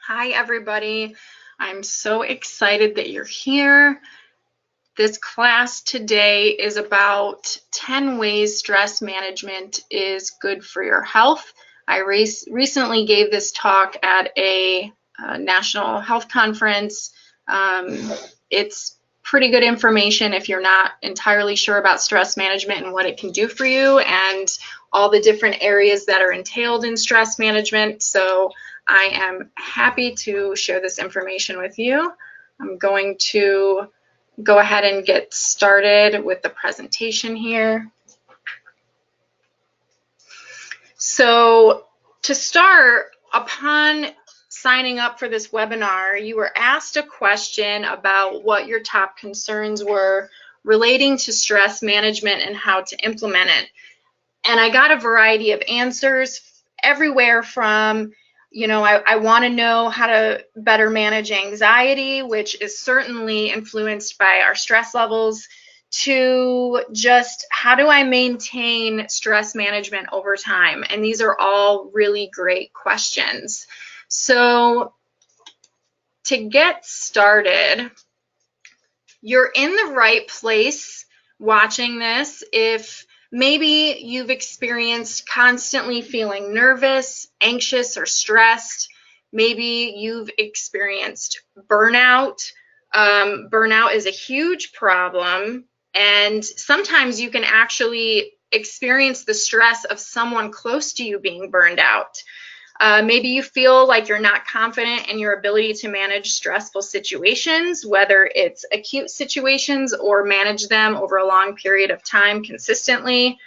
Hi, everybody. I'm so excited that you're here. This class today is about 10 ways stress management is good for your health. I recently gave this talk at a national health conference. It's pretty good information if you're not entirely sure about stress management and what it can do for you and all the different areas that are entailed in stress management. So I am happy to share this information with you. I'm going to go ahead and get started with the presentation here. So to start, upon signing up for this webinar, you were asked a question about what your top concerns were relating to stress management and how to implement it. And I got a variety of answers everywhere from, I want to know how to better manage anxiety, which is certainly influenced by our stress levels, to just how do I maintain stress management over time? And these are all really great questions. So to get started, you're in the right place watching this if maybe you've experienced constantly feeling nervous, anxious, or stressed. Maybe you've experienced burnout. Burnout is a huge problem, and sometimes you can actually experience the stress of someone close to you being burned out. Maybe you feel like you're not confident in your ability to manage stressful situations, whether it's acute situations or manage them over a long period of time consistently.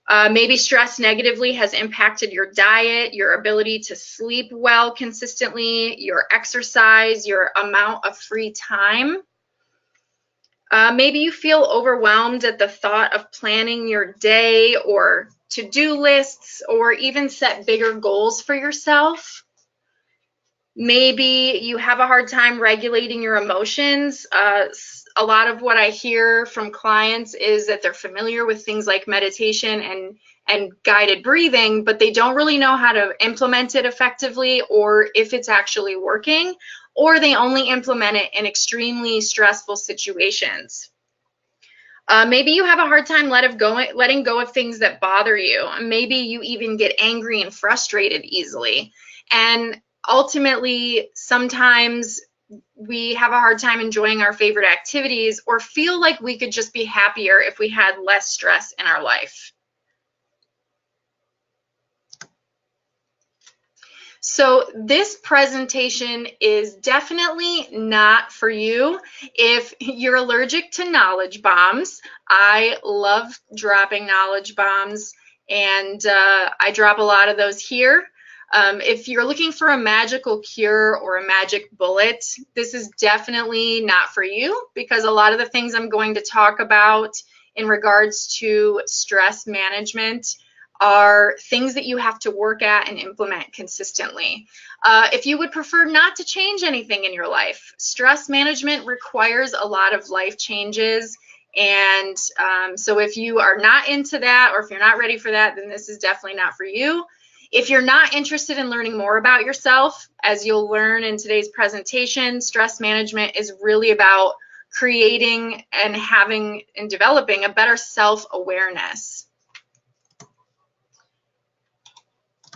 Maybe stress negatively has impacted your diet, your ability to sleep well consistently, your exercise, your amount of free time. Maybe you feel overwhelmed at the thought of planning your day or to-do lists, or even set bigger goals for yourself. Maybe you have a hard time regulating your emotions. A lot of what I hear from clients is that they're familiar with things like meditation and guided breathing, but they don't really know how to implement it effectively or if it's actually working, or they only implement it in extremely stressful situations. Maybe you have a hard time letting go of things that bother you. Maybe you even get angry and frustrated easily. And ultimately, sometimes we have a hard time enjoying our favorite activities or feel like we could just be happier if we had less stress in our life. So this presentation is definitely not for you if you're allergic to knowledge bombs. I love dropping knowledge bombs, and I drop a lot of those here. If you're looking for a magical cure or a magic bullet, this is definitely not for you, because a lot of the things I'm going to talk about in regards to stress management are things that you have to work at and implement consistently. If you would prefer not to change anything in your life, stress management requires a lot of life changes. And so if you are not into that, or if you're not ready for that, then this is definitely not for you. If you're not interested in learning more about yourself, as you'll learn in today's presentation, stress management is really about creating and having and developing a better self-awareness.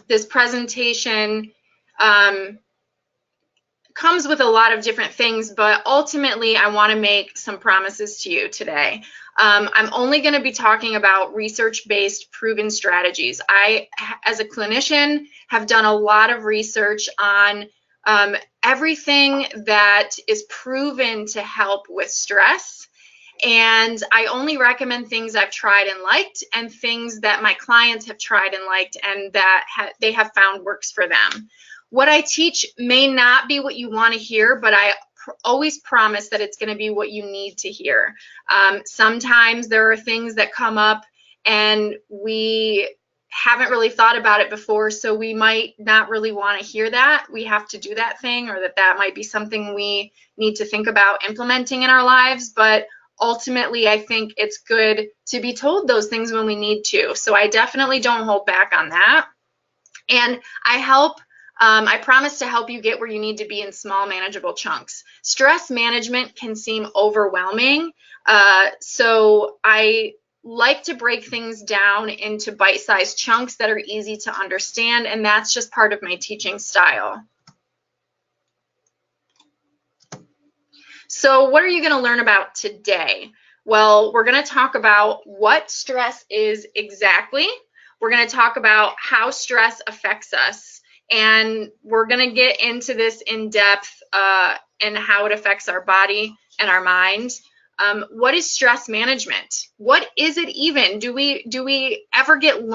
This presentation comes with a lot of different things, but ultimately I want to make some promises to you today. I'm only going to be talking about research-based proven strategies. I, as a clinician, have done a lot of research on everything that is proven to help with stress. And I only recommend things I've tried and liked, and things that my clients have tried and liked and that they have found works for them. What I teach may not be what you want to hear, but I always promise that it's going to be what you need to hear. Sometimes there are things that come up and we haven't really thought about it before, so we might not really want to hear that we have to do that thing, or that might be something we need to think about implementing in our lives. But ultimately, I think it's good to be told those things when we need to. So I definitely don't hold back on that. And I help I promise to help you get where you need to be in small, manageable chunks. Stress management can seem overwhelming, so I like to break things down into bite-sized chunks that are easy to understand, and that's just part of my teaching style. So what are you going to learn about today? Well, we're going to talk about what stress is exactly. We're going to talk about how stress affects us, and we're going to get into this in depth and how it affects our body and our mind. What is stress management? What is it even? Do we ever get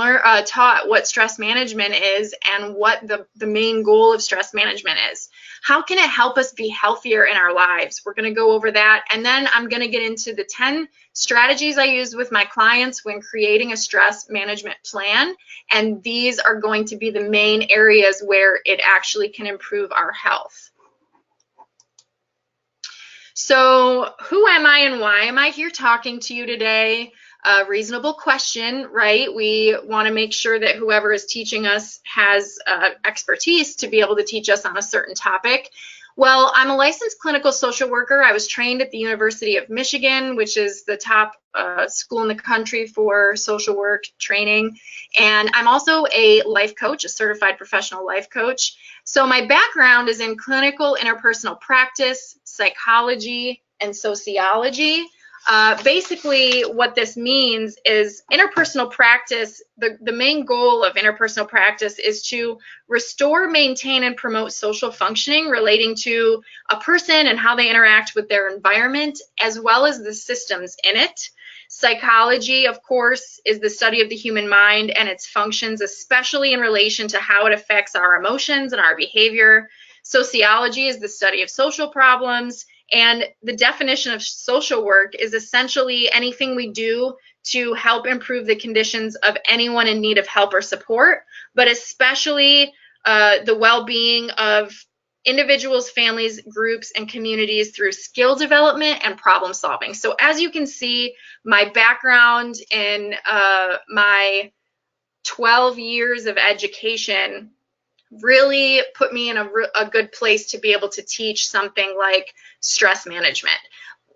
taught what stress management is and what the main goal of stress management is? How can it help us be healthier in our lives? We're going to go over that, and then I'm going to get into the 10 strategies I use with my clients when creating a stress management plan, and these are going to be the main areas where it actually can improve our health. So who am I and why am I here talking to you today? A reasonable question, right? We want to make sure that whoever is teaching us has expertise to be able to teach us on a certain topic. Well, I'm a licensed clinical social worker. I was trained at the University of Michigan, which is the top school in the country for social work training. And I'm also a life coach, a certified professional life coach. So my background is in clinical interpersonal practice, psychology, and sociology. Basically, what this means is interpersonal practice, the main goal of interpersonal practice is to restore, maintain, and promote social functioning relating to a person and how they interact with their environment, as well as the systems in it. Psychology, of course, is the study of the human mind and its functions, especially in relation to how it affects our emotions and our behavior. Sociology is the study of social problems. And the definition of social work is essentially anything we do to help improve the conditions of anyone in need of help or support, but especially the well-being of individuals, families, groups, and communities through skill development and problem solving. So as you can see, my background in my 12 years of education really put me in a good place to be able to teach something like stress management.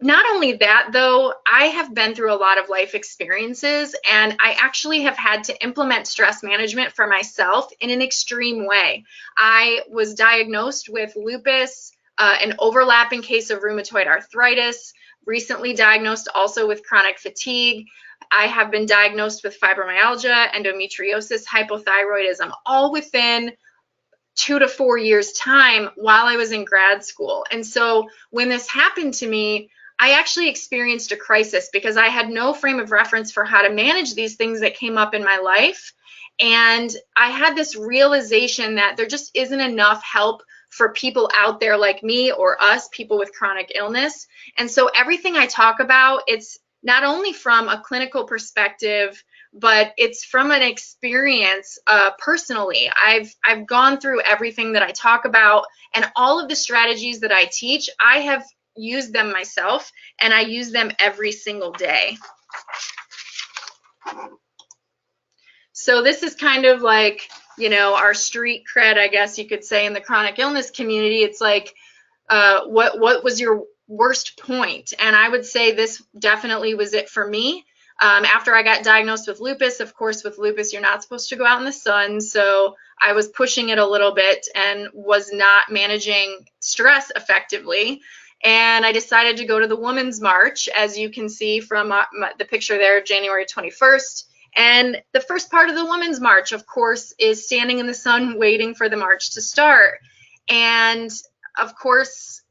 Not only that, though, I have been through a lot of life experiences, and I actually have had to implement stress management for myself in an extreme way. I was diagnosed with lupus, an overlapping case of rheumatoid arthritis, recently diagnosed also with chronic fatigue. I have been diagnosed with fibromyalgia, endometriosis, hypothyroidism, all within 2 to 4 years time while I was in grad school. And so when this happened to me, I actually experienced a crisis because I had no frame of reference for how to manage these things that came up in my life. And I had this realization that there just isn't enough help for people out there like me or us, people with chronic illness. And so everything I talk about, it's not only from a clinical perspective, but it's from an experience personally. I've gone through everything that I talk about, and all of the strategies that I teach, I have used them myself, and I use them every single day. So this is kind of like, you know, our street cred, I guess you could say, in the chronic illness community. It's like, what was your worst point? And I would say this definitely was it for me. After I got diagnosed with lupus, of course, with lupus, you're not supposed to go out in the sun. So I was pushing it a little bit and was not managing stress effectively. And I decided to go to the Women's March, as you can see from the picture there, January 21st. And the first part of the Women's March, of course, is standing in the sun waiting for the march to start. And of course,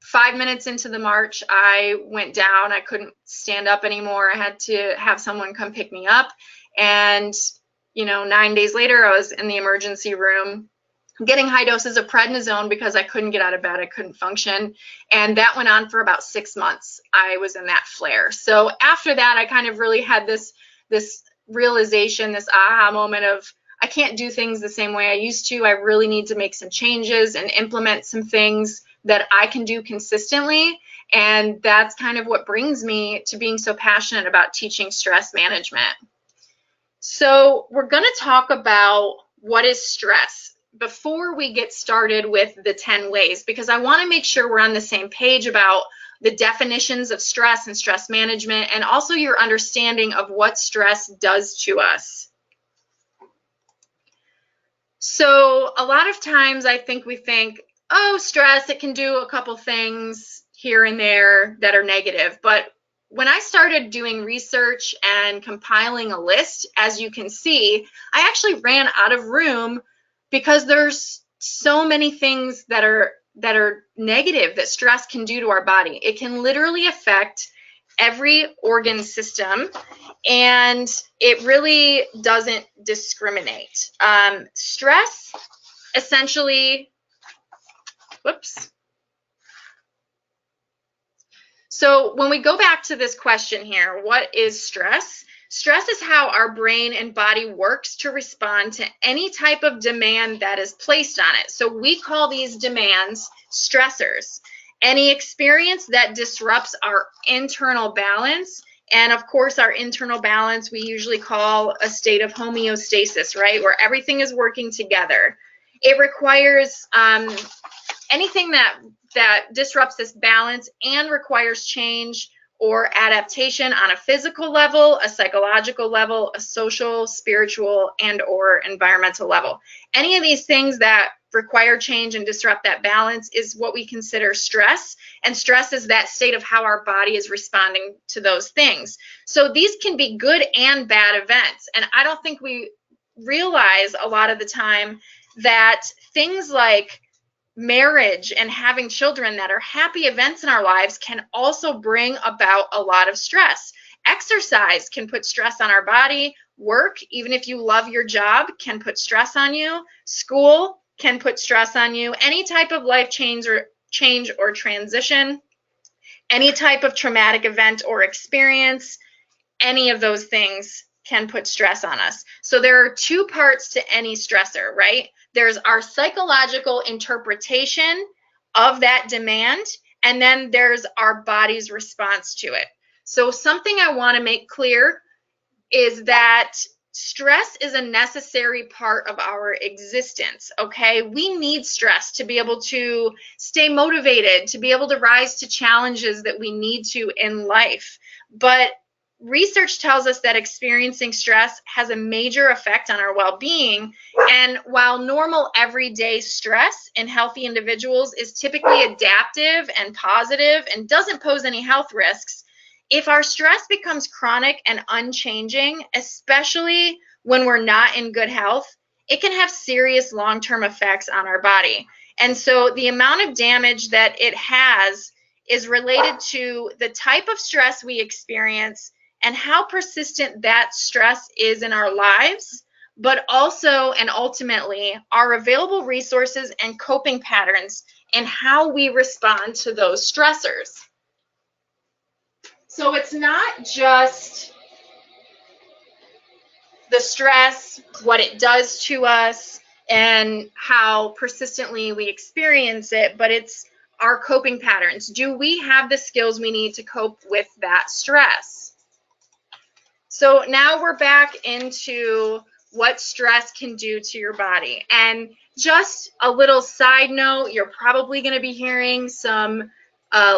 5 minutes into the march, I went down. I couldn't stand up anymore. I had to have someone come pick me up. And, you know, 9 days later, I was in the emergency room getting high doses of prednisone because I couldn't get out of bed. I couldn't function. And that went on for about 6 months. I was in that flare. So after that, I kind of really had this realization, this aha moment of, I can't do things the same way I used to. I really need to make some changes and implement some things that I can do consistently. And that's kind of what brings me to being so passionate about teaching stress management. So we're going to talk about what is stress. before we get started with the 10 ways, because I want to make sure we're on the same page about the definitions of stress and stress management, and also your understanding of what stress does to us. So a lot of times I think we think, oh, stress, it can do a couple things here and there that are negative. But when I started doing research and compiling a list, as you can see, I actually ran out of room because there's so many things that are negative that stress can do to our body. It can literally affect every organ system, and it really doesn't discriminate. Stress essentially, whoops. So when we go back to this question here, what is stress? Stress is how our brain and body works to respond to any type of demand that is placed on it. So we call these demands stressors. Any experience that disrupts our internal balance, and of course our internal balance we usually call a state of homeostasis, right, where everything is working together. It requires anything that disrupts this balance and requires change or adaptation on a physical level, a psychological level, a social, spiritual, and or environmental level. Any of these things that require change and disrupt that balance is what we consider stress, and stress is that state of how our body is responding to those things. So these can be good and bad events, and I don't think we realize a lot of the time that things like marriage and having children that are happy events in our lives can also bring about a lot of stress. Exercise can put stress on our body. Work, even if you love your job, can put stress on you. School can put stress on you. Any type of life change or transition, any type of traumatic event or experience, any of those things can put stress on us. So there are two parts to any stressor, right? There's our psychological interpretation of that demand, and then there's our body's response to it. So something I want to make clear is that stress is a necessary part of our existence, okay? We need stress to be able to stay motivated, to be able to rise to challenges that we need to in life. But research tells us that experiencing stress has a major effect on our well-being, and while normal everyday stress in healthy individuals is typically adaptive and positive and doesn't pose any health risks, if our stress becomes chronic and unchanging, especially when we're not in good health, it can have serious long-term effects on our body. And so the amount of damage that it has is related to the type of stress we experience and how persistent that stress is in our lives, but also and ultimately our available resources and coping patterns and how we respond to those stressors. So it's not just the stress, what it does to us, and how persistently we experience it, but it's our coping patterns. Do we have the skills we need to cope with that stress? So now we're back into what stress can do to your body. And just a little side note, you're probably going to be hearing some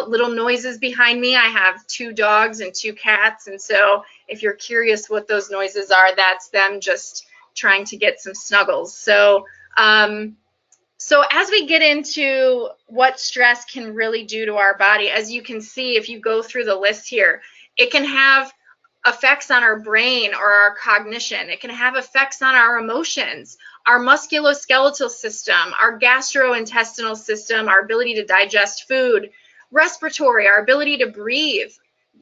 little noises behind me. I have 2 dogs and 2 cats, and so if you're curious what those noises are, that's them just trying to get some snuggles. So as we get into what stress can really do to our body, as you can see, if you go through the list here, it can have effects on our brain or our cognition. It can have effects on our emotions, our musculoskeletal system, our gastrointestinal system, our ability to digest food, respiratory, our ability to breathe,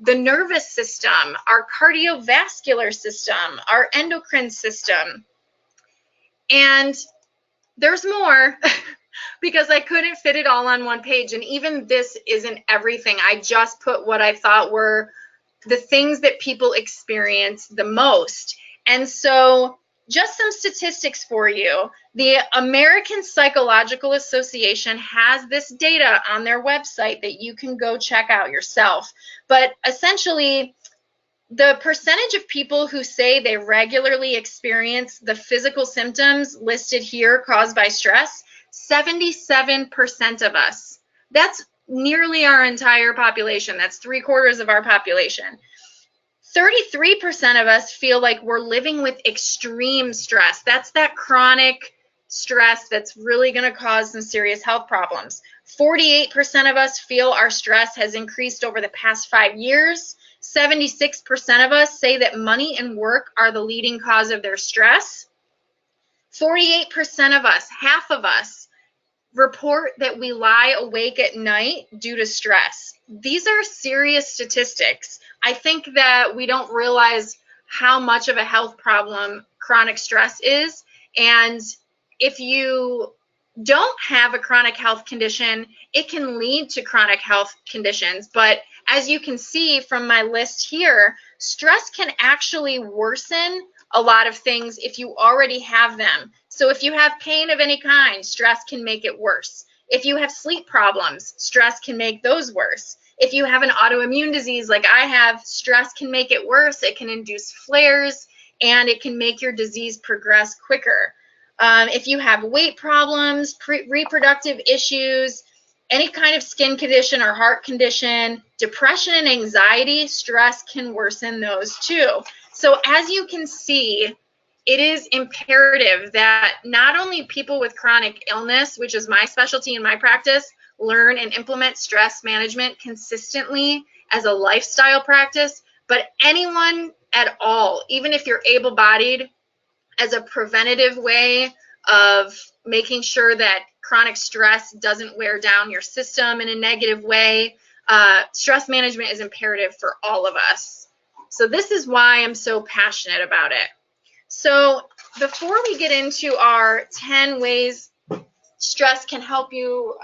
the nervous system, our cardiovascular system, our endocrine system. And there's more because I couldn't fit it all on one page. And even this isn't everything. I just put what I thought were the things that people experience the most. And so just some statistics for you. The American Psychological Association has this data on their website that you can go check out yourself. But essentially, The percentage of people who say they regularly experience the physical symptoms listed here caused by stress, 77% of us. That's nearly our entire population. That's 3/4 of our population. 33% of us feel like we're living with extreme stress. That's that chronic stress that's really going to cause some serious health problems. 48% of us feel our stress has increased over the past 5 years. 76% of us say that money and work are the leading cause of their stress. 48% of us, half of us, report that we lie awake at night due to stress. These are serious statistics. I think that we don't realize how much of a health problem chronic stress is. And if you don't have a chronic health condition, it can lead to chronic health conditions. But as you can see from my list here, stress can actually worsen a lot of things if you already have them. So if you have pain of any kind, stress can make it worse. If you have sleep problems, stress can make those worse. If you have an autoimmune disease like I have, stress can make it worse. It can induce flares, and it can make your disease progress quicker. If you have weight problems, reproductive issues, any kind of skin condition or heart condition, depression and anxiety, stress can worsen those too. So as you can see, it is imperative that not only people with chronic illness, which is my specialty in my practice, learn and implement stress management consistently as a lifestyle practice, but anyone at all, even if you're able-bodied, as a preventative way of making sure that chronic stress doesn't wear down your system in a negative way. Stress management is imperative for all of us. So this is why I'm so passionate about it. So before we get into our 10 ways stress can help you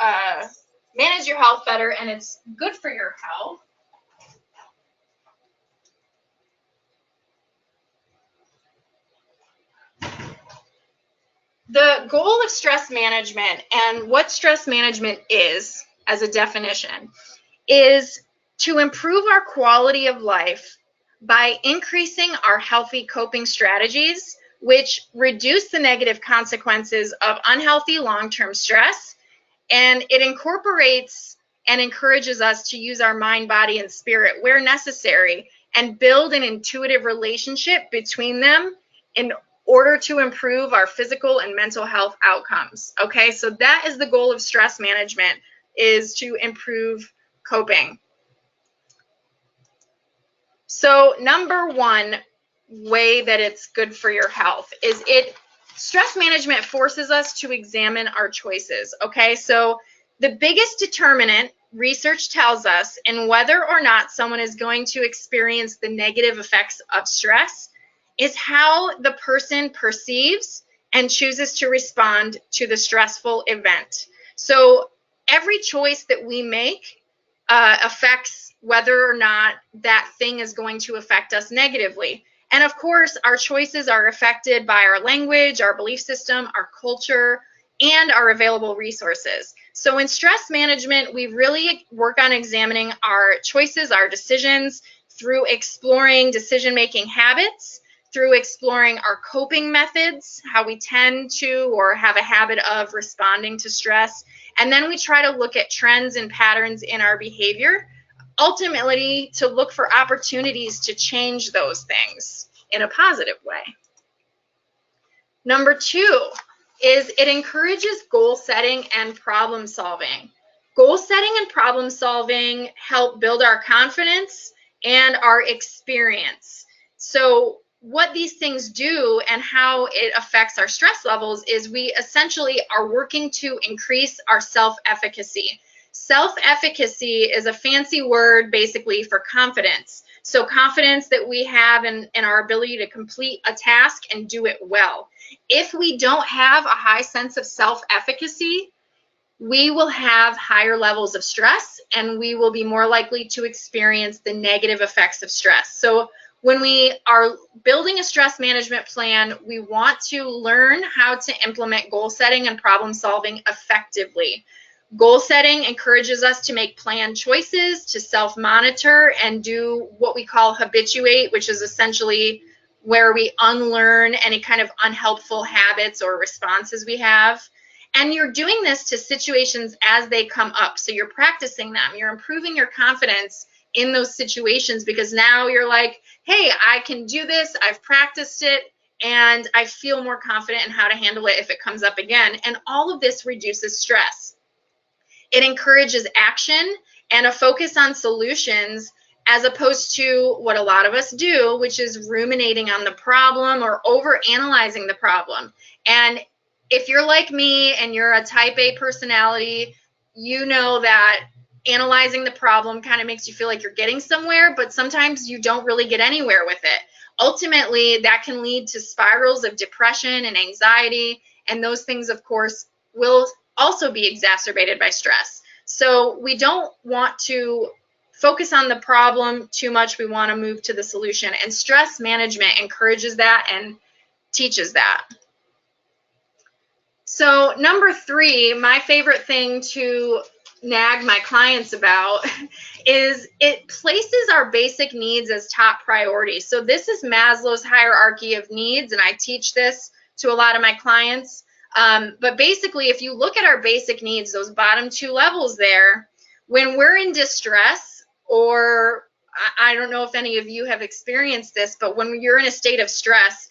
manage your health better and it's good for your health, the goal of stress management and what stress management is, as a definition, is to improve our quality of life by increasing our healthy coping strategies, which reduce the negative consequences of unhealthy long-term stress, and it incorporates and encourages us to use our mind, body, and spirit where necessary and build an intuitive relationship between them in order to improve our physical and mental health outcomes. Okay, so that is the goal of stress management, is to improve coping. So number one way that it's good for your health is stress management forces us to examine our choices. Okay, so the biggest determinant, research tells us, in whether or not someone is going to experience the negative effects of stress is how the person perceives and chooses to respond to the stressful event. So every choice that we make affects whether or not that thing is going to affect us negatively. And of course, our choices are affected by our language, our belief system, our culture, and our available resources. So in stress management, we really work on examining our choices, our decisions, through exploring decision-making habits, through exploring our coping methods, how we tend to or have a habit of responding to stress. And then we try to look at trends and patterns in our behavior, ultimately to look for opportunities to change those things in a positive way. Number two is it encourages goal setting and problem solving. Goal setting and problem solving help build our confidence and our experience. So what these things do and how it affects our stress levels is we essentially are working to increase our self-efficacy. Self-efficacy is a fancy word basically for confidence. So confidence that we have in our ability to complete a task and do it well. If we don't have a high sense of self-efficacy, we will have higher levels of stress and we will be more likely to experience the negative effects of stress. So when we are building a stress management plan, we want to learn how to implement goal setting and problem solving effectively. Goal setting encourages us to make planned choices, to self-monitor, and do what we call habituate, which is essentially where we unlearn any kind of unhelpful habits or responses we have. And you're doing this to situations as they come up. So you're practicing them. You're improving your confidence in those situations because now you're like, hey, I can do this. I've practiced it, and I feel more confident in how to handle it if it comes up again. And all of this reduces stress. It encourages action and a focus on solutions as opposed to what a lot of us do, which is ruminating on the problem or over-analyzing the problem. And if you're like me and you're a type A personality, you know that analyzing the problem kind of makes you feel like you're getting somewhere, but sometimes you don't really get anywhere with it. Ultimately, that can lead to spirals of depression and anxiety, and those things, of course, will also be exacerbated by stress. So we don't want to focus on the problem too much. We want to move to the solution, and stress management encourages that and teaches that. So number 3, my favorite thing to nag my clients about is it places our basic needs as top priority. So this is Maslow's hierarchy of needs, and I teach this to a lot of my clients. But basically, if you look at our basic needs, those bottom 2 levels there, when we're in distress, or I don't know if any of you have experienced this, but when you're in a state of stress,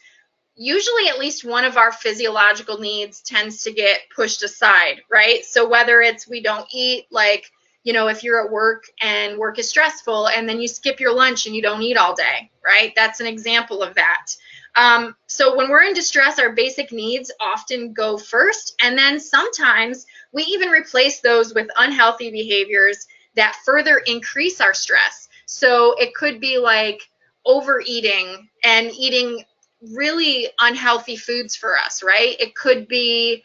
usually at least one of our physiological needs tends to get pushed aside, right? So whether it's we don't eat, like, you know, if you're at work and work is stressful and then you skip your lunch and you don't eat all day, right? That's an example of that. So when we're in distress, our basic needs often go first, and then sometimes we even replace those with unhealthy behaviors that further increase our stress. So it could be like overeating and eating really unhealthy foods for us, right? It could be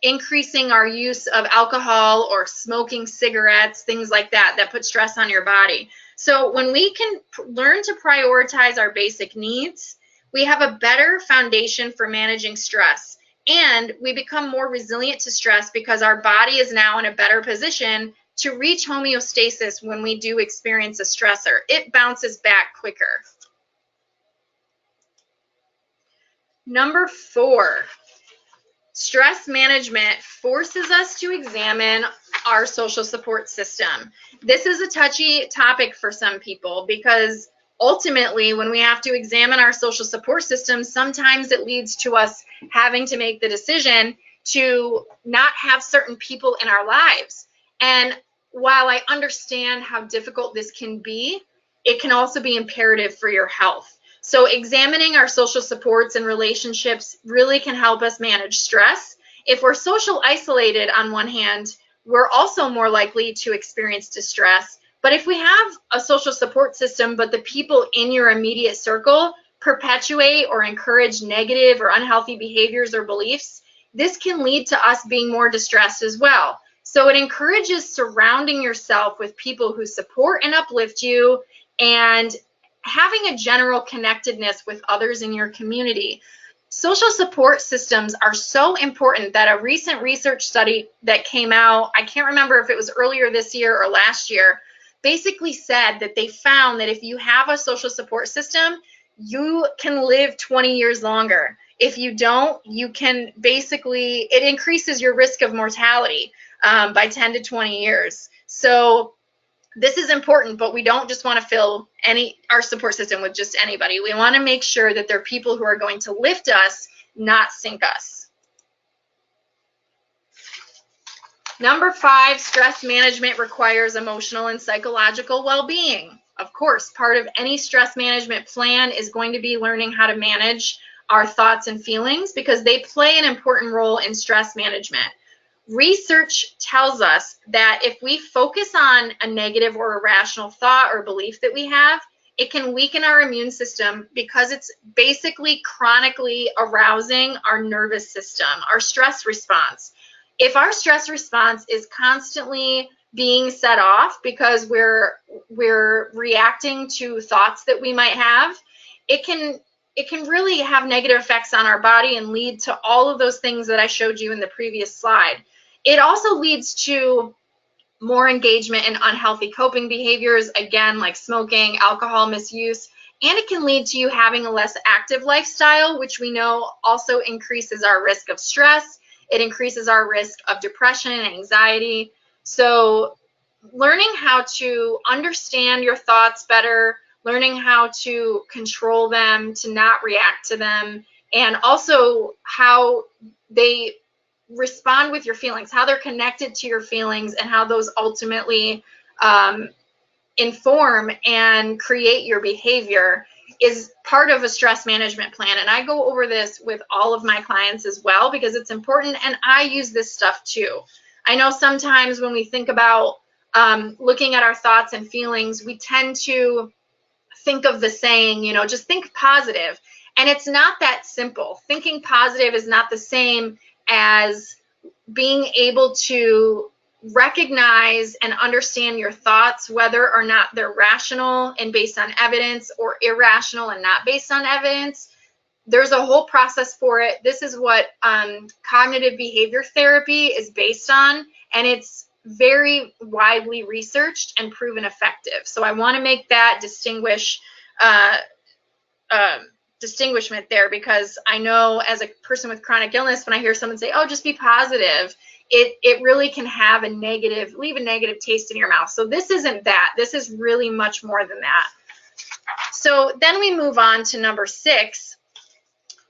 increasing our use of alcohol or smoking cigarettes, things like that, that put stress on your body. So when we can learn to prioritize our basic needs, we have a better foundation for managing stress, and we become more resilient to stress because our body is now in a better position to reach homeostasis when we do experience a stressor. It bounces back quicker. Number 4, stress management forces us to examine our social support system. This is a touchy topic for some people because ultimately when we have to examine our social support system, sometimes it leads to us having to make the decision to not have certain people in our lives. And while I understand how difficult this can be, it can also be imperative for your health. So examining our social supports and relationships really can help us manage stress. If we're social isolated on one hand, we're also more likely to experience distress. But if we have a social support system, but the people in your immediate circle perpetuate or encourage negative or unhealthy behaviors or beliefs, this can lead to us being more distressed as well. So it encourages surrounding yourself with people who support and uplift you, and having a general connectedness with others in your community. Social support systems are so important that a recent research study that came out, I can't remember if it was earlier this year or last year, basically said that they found that if you have a social support system, you can live 20 years longer. If you don't, you can basically, it increases your risk of mortality by 10 to 20 years. So this is important, but we don't just want to fill our support system with just anybody. We want to make sure that they're people who are going to lift us, not sink us. Number 5, stress management requires emotional and psychological well-being. Of course, part of any stress management plan is going to be learning how to manage our thoughts and feelings because they play an important role in stress management. Research tells us that if we focus on a negative or irrational thought or belief that we have, it can weaken our immune system because it's basically chronically arousing our nervous system, our stress response. If our stress response is constantly being set off because we're reacting to thoughts that we might have, it can really have negative effects on our body and lead to all of those things that I showed you in the previous slide. It also leads to more engagement in unhealthy coping behaviors, again, like smoking, alcohol misuse, and it can lead to you having a less active lifestyle, which we know also increases our risk of stress. It increases our risk of depression and anxiety. So learning how to understand your thoughts better, learning how to control them, to not react to them, and also how they respond with your feelings, how they're connected to your feelings, and how those ultimately inform and create your behavior is part of a stress management plan. And I go over this with all of my clients as well because it's important, and I use this stuff too. I know sometimes when we think about looking at our thoughts and feelings, we tend to think of the saying, you know, just think positive. And it's not that simple. Thinking positive is not the same as being able to recognize and understand your thoughts, whether or not they're rational and based on evidence or irrational and not based on evidence. There's a whole process for it. This is what cognitive behavior therapy is based on, and it's very widely researched and proven effective. So I want to make that distinguishment there, because I know as a person with chronic illness, when I hear someone say, oh, just be positive, it really can have leave a negative taste in your mouth. So this isn't that. This is really much more than that. So then we move on to number 6.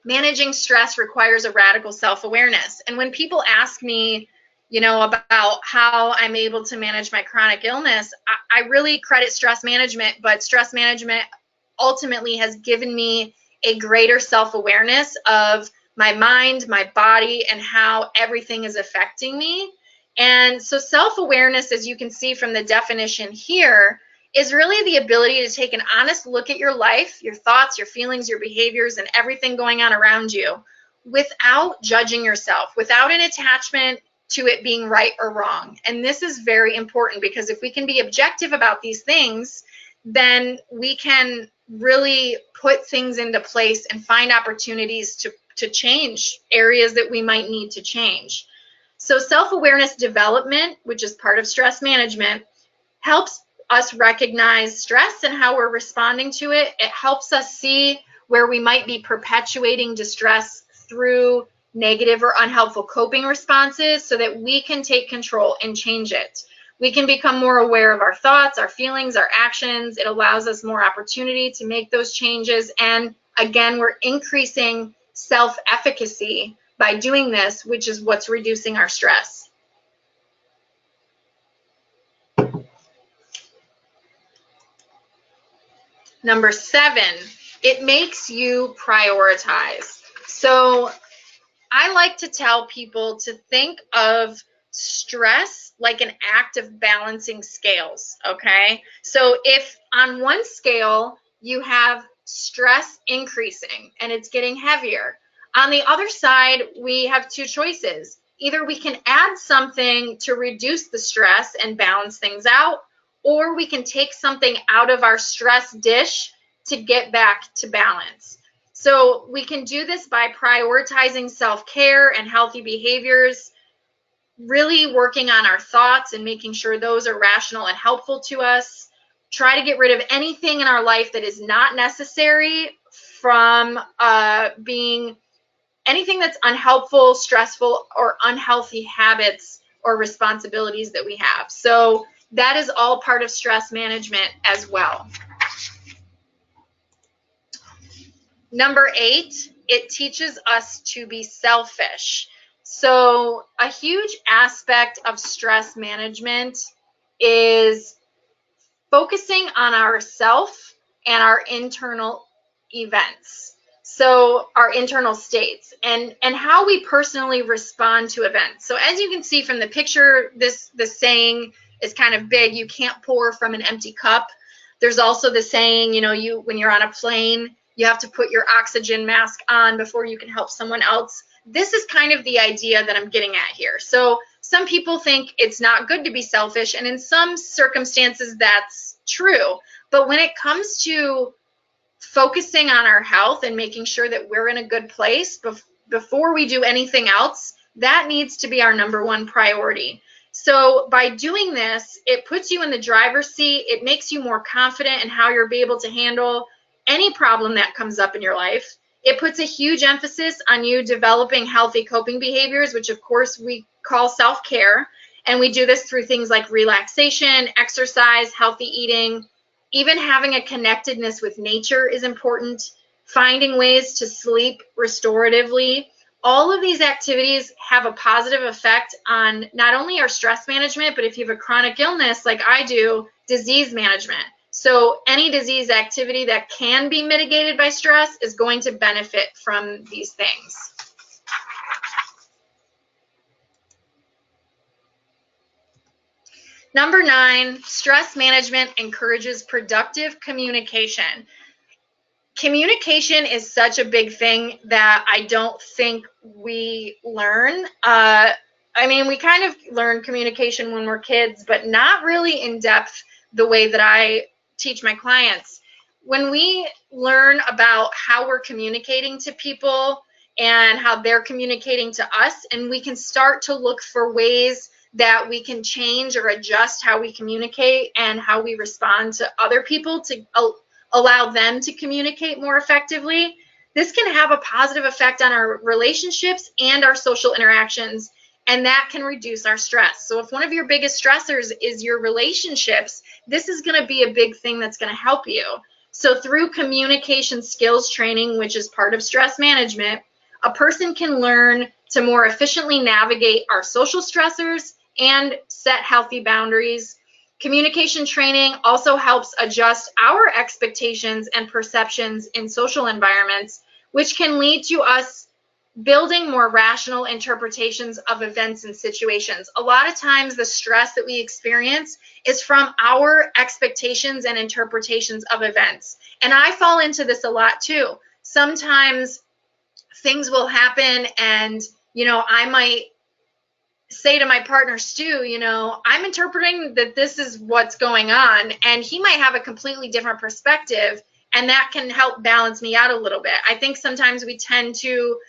Managing stress requires a radical self-awareness. And when people ask me, you know, about how I'm able to manage my chronic illness, I really credit stress management, but stress management ultimately has given me a greater self-awareness of my mind, my body, and how everything is affecting me. And so self-awareness, as you can see from the definition here, is really the ability to take an honest look at your life, your thoughts, your feelings, your behaviors, and everything going on around you without judging yourself, without an attachment to it being right or wrong. And this is very important, because if we can be objective about these things, then we can really put things into place and find opportunities to change areas that we might need to change. So self-awareness development, which is part of stress management, helps us recognize stress and how we're responding to it. It helps us see where we might be perpetuating distress through negative or unhelpful coping responses so that we can take control and change it. We can become more aware of our thoughts, our feelings, our actions. It allows us more opportunity to make those changes. And again, we're increasing self-efficacy by doing this, which is what's reducing our stress. Number 7, it makes you prioritize. So I like to tell people to think of stress like an act of balancing scales, okay? So if on one scale you have stress increasing and it's getting heavier, on the other side we have 2 choices. Either we can add something to reduce the stress and balance things out, or we can take something out of our stress dish to get back to balance. So we can do this by prioritizing self-care and healthy behaviors, really working on our thoughts and making sure those are rational and helpful to us. Try to get rid of anything in our life that is not necessary, from being anything that's unhelpful, stressful, or unhealthy habits or responsibilities that we have. So that is all part of stress management as well. Number 8, it teaches us to be selfish. So a huge aspect of stress management is focusing on ourself and our internal events. So our internal states and how we personally respond to events. So as you can see from the picture, this saying is kind of big. You can't pour from an empty cup. There's also the saying, you know, when you're on a plane, you have to put your oxygen mask on before you can help someone else. This is kind of the idea that I'm getting at here. So some people think it's not good to be selfish, and in some circumstances that's true. But when it comes to focusing on our health and making sure that we're in a good place before we do anything else, That needs to be our #1 priority. So by doing this, it puts you in the driver's seat. It makes you more confident in how you'll be able to handle any problem that comes up in your life. It puts a huge emphasis on you developing healthy coping behaviors, which of course we call self-care. And we do this through things like relaxation, exercise, healthy eating. Even having a connectedness with nature is important. Finding ways to sleep restoratively. All of these activities have a positive effect on not only our stress management, but if you have a chronic illness like I do, disease management. So any disease activity that can be mitigated by stress is going to benefit from these things. #9, stress management encourages productive communication. Communication is such a big thing that I don't think we learn. I mean, we kind of learn communication when we're kids, but not really in depth the way that I teach my clients. When we learn about how we're communicating to people and how they're communicating to us, and we can start to look for ways that we can change or adjust how we communicate and how we respond to other people to allow them to communicate more effectively, this can have a positive effect on our relationships and our social interactions, and that can reduce our stress. So if one of your biggest stressors is your relationships, this is going to be a big thing that's going to help you. So through communication skills training, which is part of stress management, a person can learn to more efficiently navigate our social stressors and set healthy boundaries. Communication training also helps adjust our expectations and perceptions in social environments, which can lead to us building more rational interpretations of events and situations. A lot of times the stress that we experience is from our expectations and interpretations of events. And I fall into this a lot too. Sometimes things will happen and, I might say to my partner, Stu, I'm interpreting that this is what's going on, and he might have a completely different perspective, and that can help balance me out a little bit. I think sometimes we tend to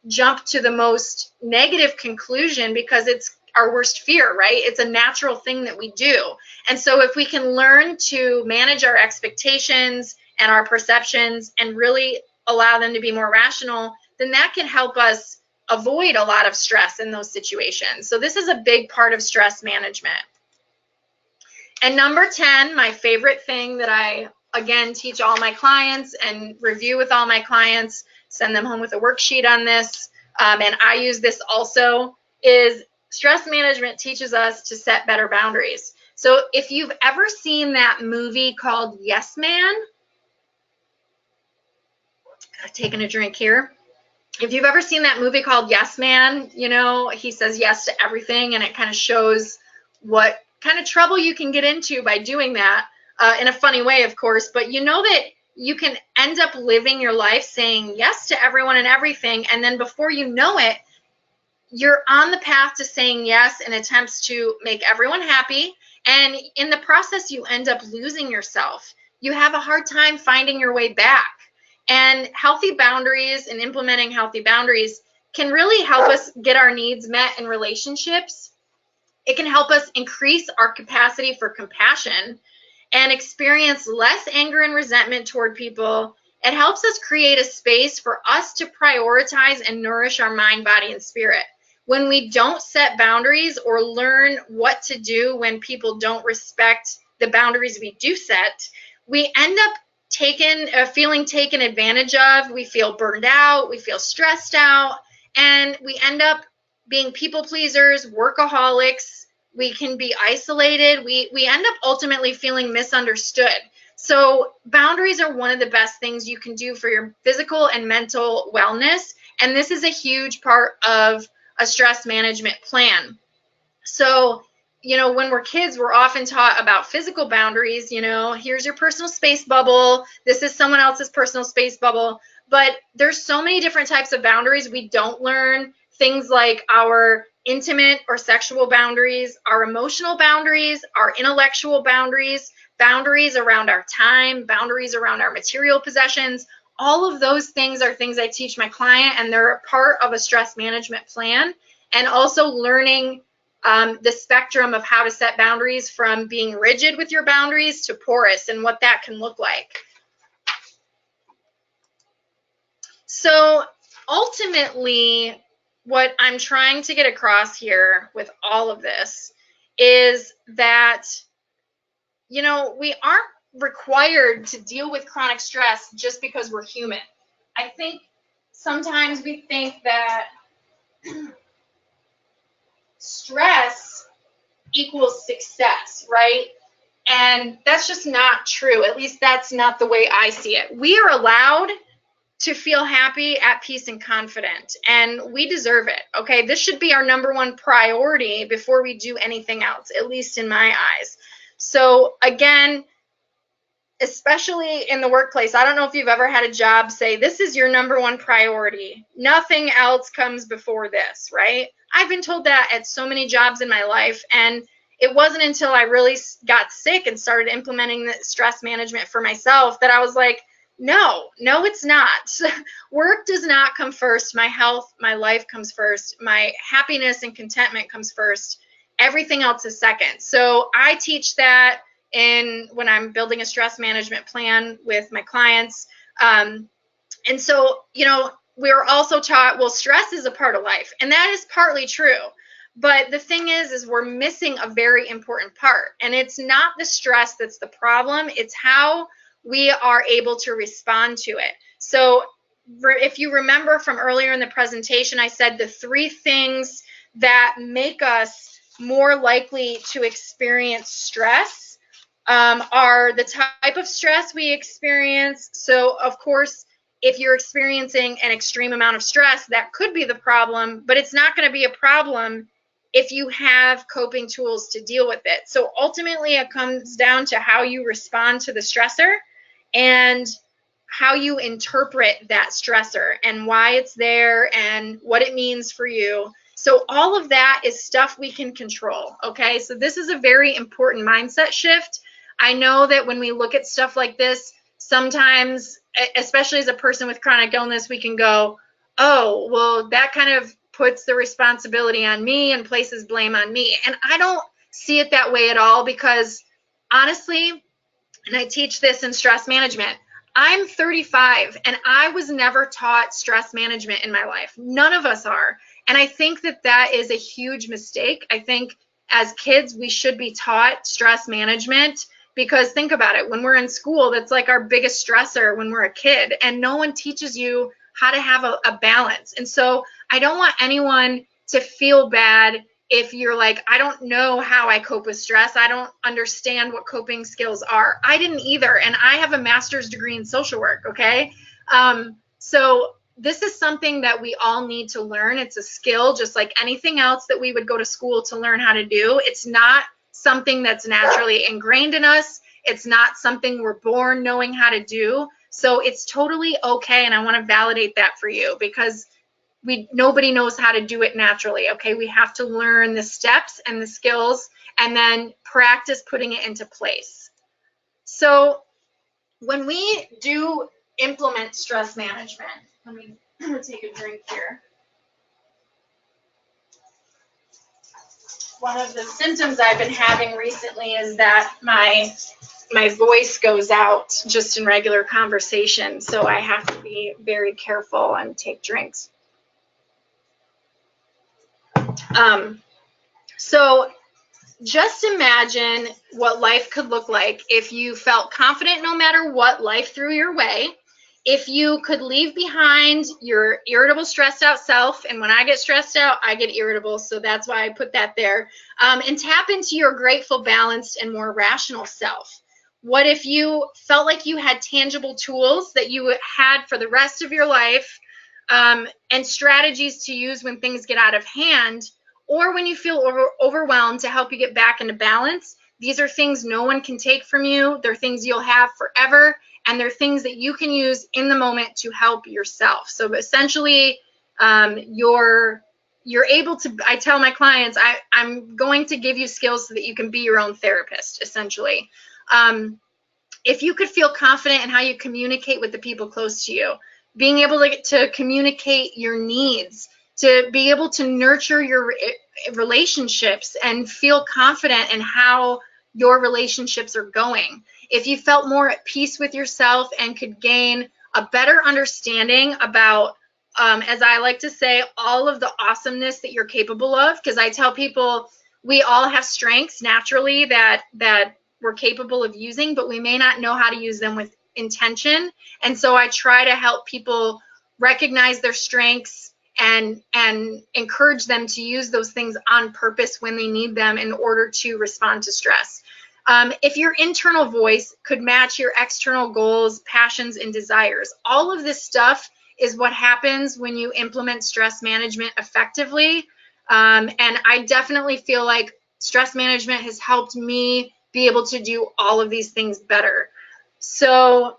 jump to the most negative conclusion because it's our worst fear, right? It's a natural thing that we do. And so if we can learn to manage our expectations and our perceptions and really allow them to be more rational, then that can help us avoid a lot of stress in those situations. So this is a big part of stress management. And #10, my favorite thing that I, again, teach all my clients and review with all my clients, send them home with a worksheet on this, and I use this also, is stress management teaches us to set better boundaries. So if you've ever seen that movie called Yes Man, taking a drink here. If you've ever seen that movie called Yes Man, he says yes to everything, and it kind of shows what kind of trouble you can get into by doing that, in a funny way, of course, but that you can end up living your life saying yes to everyone and everything, and then before you know it, you're on the path to saying yes in attempts to make everyone happy, and in the process, you end up losing yourself. You have a hard time finding your way back. And healthy boundaries and implementing healthy boundaries can really help us get our needs met in relationships. It can help us increase our capacity for compassion and experience less anger and resentment toward people. It helps us create a space for us to prioritize and nourish our mind, body, and spirit. When we don't set boundaries or learn what to do when people don't respect the boundaries we do set, we end up feeling taken advantage of. We feel burned out, we feel stressed out, and we end up being people pleasers, workaholics. We can be isolated. We end up ultimately feeling misunderstood. So boundaries are one of the best things you can do for your physical and mental wellness, and this is a huge part of a stress management plan. So when we're kids, we're often taught about physical boundaries. Here's your personal space bubble. This is someone else's personal space bubble. But there's so many different types of boundaries we don't learn. Things like our intimate or sexual boundaries, our emotional boundaries, our intellectual boundaries, boundaries around our time, boundaries around our material possessions. All of those things are things I teach my client, and they're a part of a stress management plan. and also learning the spectrum of how to set boundaries, from being rigid with your boundaries to porous, and what that can look like. So ultimately, what I'm trying to get across here with all of this is that, you know, we aren't required to deal with chronic stress just because we're human. I think sometimes we think that stress equals success, right? And that's just not true. At least that's not the way I see it. We are allowed to feel happy, at peace, and confident, and we deserve it, okay? This should be our number one priority before we do anything else, at least in my eyes. So again, especially in the workplace, I don't know if you've ever had a job say, this is your number one priority. Nothing else comes before this, right? I've been told that at so many jobs in my life, and it wasn't until I really got sick and started implementing the stress management for myself that I was like, no, it's not. Work does not come first. My health, my life comes first. My happiness and contentment comes first. Everything else is second. So I teach that when I'm building a stress management plan with my clients. And so, you know, we're also taught, well, stress is a part of life, and that is partly true. But the thing is we're missing a very important part, and it's not the stress that's the problem. It's how we are able to respond to it. So if you remember from earlier in the presentation, I said the 3 things that make us more likely to experience stress are the type of stress we experience. So of course, if you're experiencing an extreme amount of stress, that could be the problem, but it's not going to be a problem if you have coping tools to deal with it. So ultimately, it comes down to how you respond to the stressor and how you interpret that stressor and why it's there and what it means for you. So all of that is stuff we can control, okay? So this is a very important mindset shift. I know that when we look at stuff like this, sometimes, especially as a person with chronic illness, we can go, oh, well, that kind of puts the responsibility on me and places blame on me. And I don't see it that way at all, because honestly, and I teach this in stress management, I'm 35 and I was never taught stress management in my life. None of us are. And I think that that is a huge mistake. I think as kids, we should be taught stress management, because think about it. When we're in school, that's like our biggest stressor when we're a kid, and no one teaches you how to have a balance. And so I don't want anyone to feel bad if you're like, I don't know how I cope with stress. I don't understand what coping skills are. I didn't either. And I have a master's degree in social work, okay? So this is something that we all need to learn. It's a skill, just like anything else that we would go to school to learn how to do. It's not something that's naturally ingrained in us. It's not something we're born knowing how to do. So it's totally okay, and I want to validate that for you, because nobody knows how to do it naturally, okay? We have to learn the steps and the skills and then practice putting it into place. So when we do implement stress management, let me take a drink here. One of the symptoms I've been having recently is that my voice goes out just in regular conversation, so I have to be very careful and take drinks. So just imagine what life could look like if you felt confident no matter what life threw your way, if you could leave behind your irritable, stressed out self. And when I get stressed out, I get irritable, so that's why I put that there, and tap into your grateful, balanced, and more rational self. What if you felt like you had tangible tools that you had for the rest of your life, and strategies to use when things get out of hand, or when you feel overwhelmed, to help you get back into balance? These are things no one can take from you. They're things you'll have forever, and they're things that you can use in the moment to help yourself. So essentially, you're able to, I tell my clients, I'm going to give you skills so that you can be your own therapist, essentially. If you could feel confident in how you communicate with the people close to you, being able to communicate your needs to be able to nurture your relationships and feel confident in how your relationships are going. If you felt more at peace with yourself and could gain a better understanding about, as I like to say, all of the awesomeness that you're capable of, because I tell people we all have strengths naturally that we're capable of using, but we may not know how to use them with intention. And so I try to help people recognize their strengths and encourage them to use those things on purpose when they need them in order to respond to stress. If your internal voice could match your external goals, passions, and desires, all of this stuff is what happens when you implement stress management effectively. And I definitely feel like stress management has helped me be able to do all of these things better. So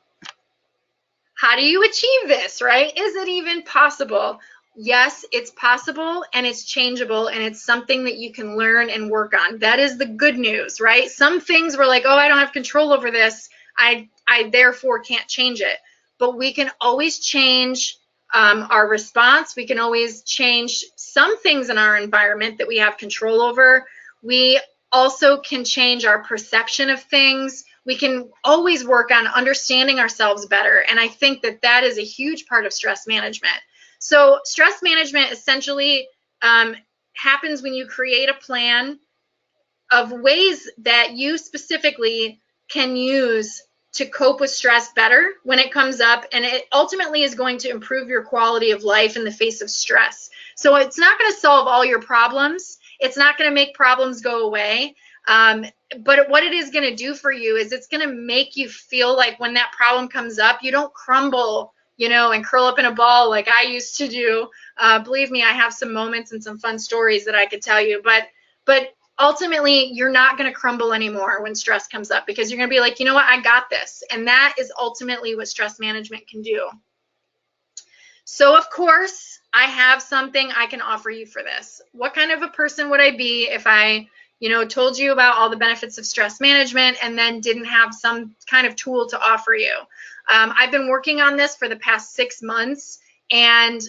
how do you achieve this, right? Is it even possible? Yes, it's possible, and it's changeable, and it's something that you can learn and work on. That is the good news, right? Some things we're like, oh, I don't have control over this. I therefore can't change it. But we can always change our response. We can always change some things in our environment that we have control over. We also can change our perception of things. We can always work on understanding ourselves better. And I think that that is a huge part of stress management. So stress management essentially happens when you create a plan of ways that you specifically can use to cope with stress better when it comes up, and it ultimately is going to improve your quality of life in the face of stress. So it's not going to solve all your problems. It's not going to make problems go away. But what it is going to do for you is it's going to make you feel like when that problem comes up, you don't crumble, you know, and curl up in a ball like I used to do. Believe me, I have some moments and some fun stories that I could tell you, but ultimately you're not going to crumble anymore when stress comes up, because you're going to be like, you know what, I got this. And that is ultimately what stress management can do. So of course, I have something I can offer you for this. What kind of a person would I be if I, you know, told you about all the benefits of stress management and then didn't have some kind of tool to offer you? I've been working on this for the past 6 months, and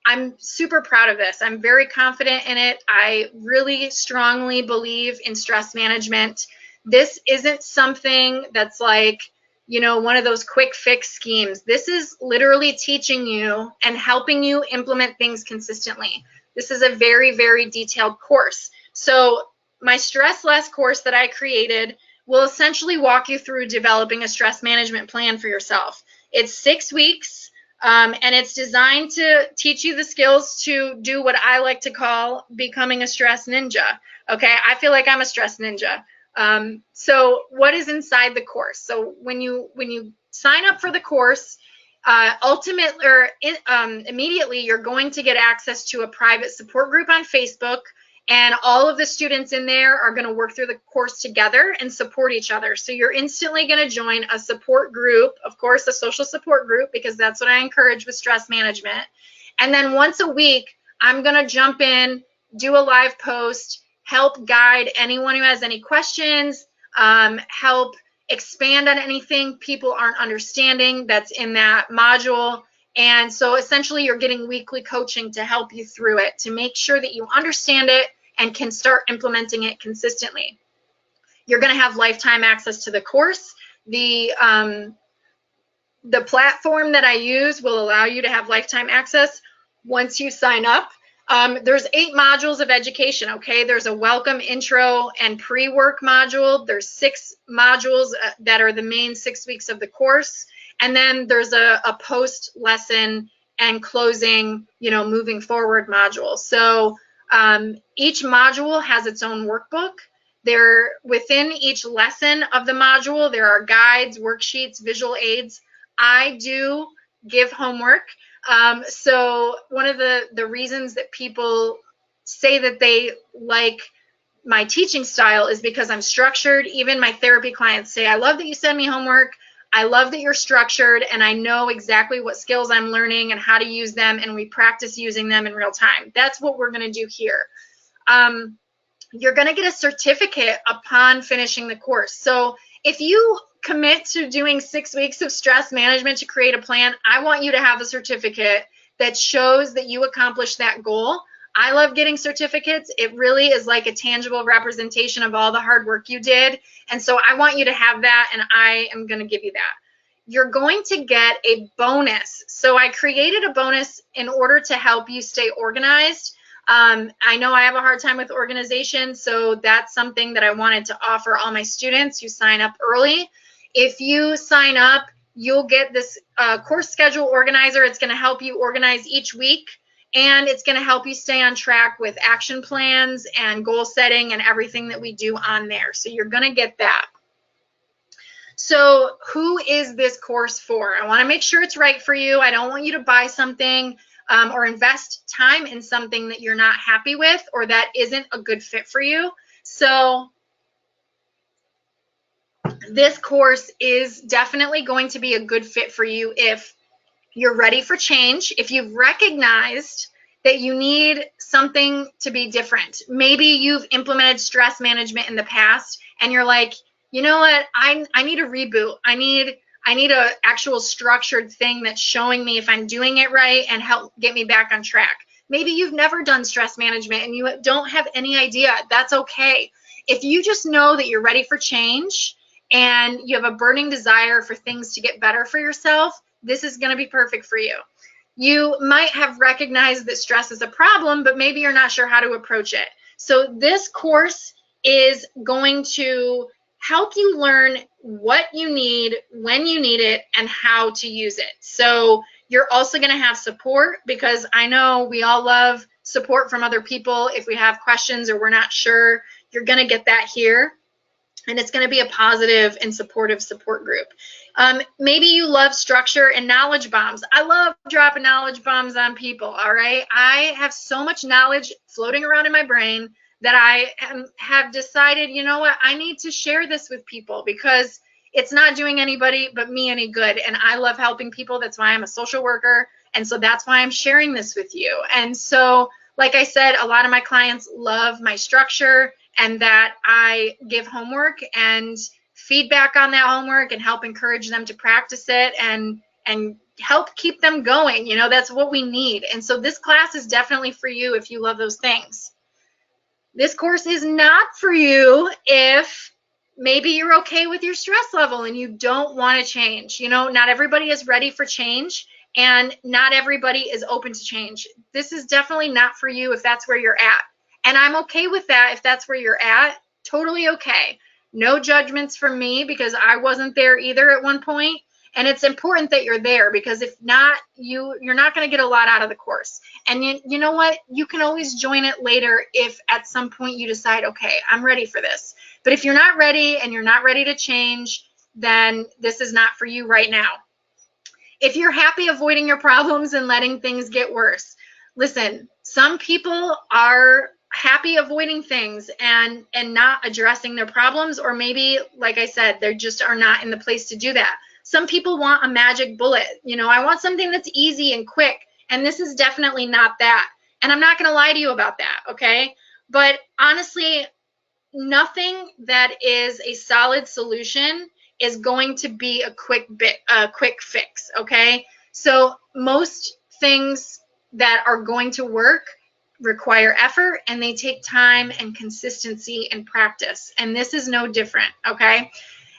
I'm super proud of this. I'm very confident in it. I really strongly believe in stress management. This isn't something that's like, you know, one of those quick fix schemes. This is literally teaching you and helping you implement things consistently. This is a very, very detailed course. So my Stress Less course that I created will essentially walk you through developing a stress management plan for yourself. It's 6 weeks. And it's designed to teach you the skills to do what I like to call becoming a stress ninja. Okay, I feel like I'm a stress ninja. So what is inside the course? So when you sign up for the course, immediately you're going to get access to a private support group on Facebook. And all of the students in there are going to work through the course together and support each other. So you're instantly going to join a support group, of course, a social support group, because that's what I encourage with stress management. And then once a week, I'm going to jump in, do a live post, help guide anyone who has any questions, help expand on anything people aren't understanding that's in that module. And so essentially you're getting weekly coaching to help you through it, to make sure that you understand it and can start implementing it consistently. You're going to have lifetime access to the course. The platform that I use will allow you to have lifetime access once you sign up. There's 8 modules of education, okay? There's a welcome, intro, and pre-work module. There's 6 modules that are the main 6 weeks of the course. And then there's a post lesson and closing, you know, moving forward module. So each module has its own workbook. Within each lesson of the module, there are guides, worksheets, visual aids. I do give homework. So one of the reasons that people say that they like my teaching style is because I'm structured. Even my therapy clients say, I love that you send me homework. I love that you're structured, and I know exactly what skills I'm learning and how to use them, and we practice using them in real time. That's what we're going to do here. You're going to get a certificate upon finishing the course. So if you commit to doing 6 weeks of stress management to create a plan, I want you to have a certificate that shows that you accomplished that goal. I love getting certificates. It really is like a tangible representation of all the hard work you did. And so I want you to have that, and I am going to give you that. You're going to get a bonus. So I created a bonus in order to help you stay organized. I know I have a hard time with organization, so that's something that I wanted to offer all my students who sign up early. If you sign up, you'll get this course schedule organizer. It's going to help you organize each week, and it's going to help you stay on track with action plans and goal setting and everything that we do on there. So you're going to get that. So who is this course for? I want to make sure it's right for you. I don't want you to buy something or invest time in something that you're not happy with or that isn't a good fit for you. So this course is definitely going to be a good fit for you if you're ready for change, if you've recognized that you need something to be different. Maybe you've implemented stress management in the past and you're like, you know what, I need a reboot. I need a actual structured thing that's showing me if I'm doing it right and help get me back on track. Maybe you've never done stress management and you don't have any idea. That's okay. If you just know that you're ready for change and you have a burning desire for things to get better for yourself, this is going to be perfect for you. You might have recognized that stress is a problem, but maybe you're not sure how to approach it. So this course is going to help you learn what you need, when you need it, and how to use it. So you're also going to have support, because I know we all love support from other people. If we have questions or we're not sure, you're going to get that here. And it's going to be a positive and supportive support group. Maybe you love structure and knowledge bombs. I love dropping knowledge bombs on people, all right? I have so much knowledge floating around in my brain that I have decided, you know what, I need to share this with people because it's not doing anybody but me any good. And I love helping people. That's why I'm a social worker. And so that's why I'm sharing this with you. And so, like I said, a lot of my clients love my structure and that I give homework and feedback on that homework and help encourage them to practice it and help keep them going. You know, that's what we need. And so this class is definitely for you if you love those things. This course is not for you if maybe you're okay with your stress level and you don't want to change. You know, not everybody is ready for change and not everybody is open to change. This is definitely not for you if that's where you're at. And I'm okay with that if that's where you're at. Totally okay. No judgments from me because I wasn't there either at one point. And it's important that you're there because if not, you're not going to get a lot out of the course. And you know what? You can always join it later if at some point you decide, okay, I'm ready for this. But if you're not ready and you're not ready to change, then this is not for you right now. If you're happy avoiding your problems and letting things get worse, listen, some people are happy avoiding things and not addressing their problems, or maybe, like I said, they just are not in the place to do that. Some people want a magic bullet. You know, I want something that's easy and quick, and this is definitely not that. And I'm not going to lie to you about that, okay? But honestly, nothing that is a solid solution is going to be a quick fix, okay? So most things that are going to work require effort, and they take time and consistency and practice. And this is no different, okay?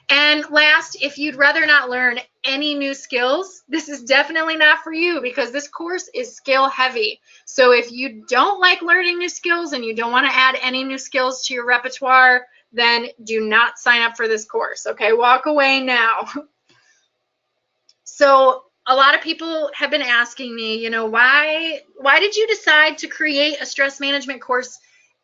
And last, if you'd rather not learn any new skills, this is definitely not for you because this course is skill heavy. So if you don't like learning new skills and you don't want to add any new skills to your repertoire, then do not sign up for this course, okay? Walk away now. So a lot of people have been asking me, you know, why did you decide to create a stress management course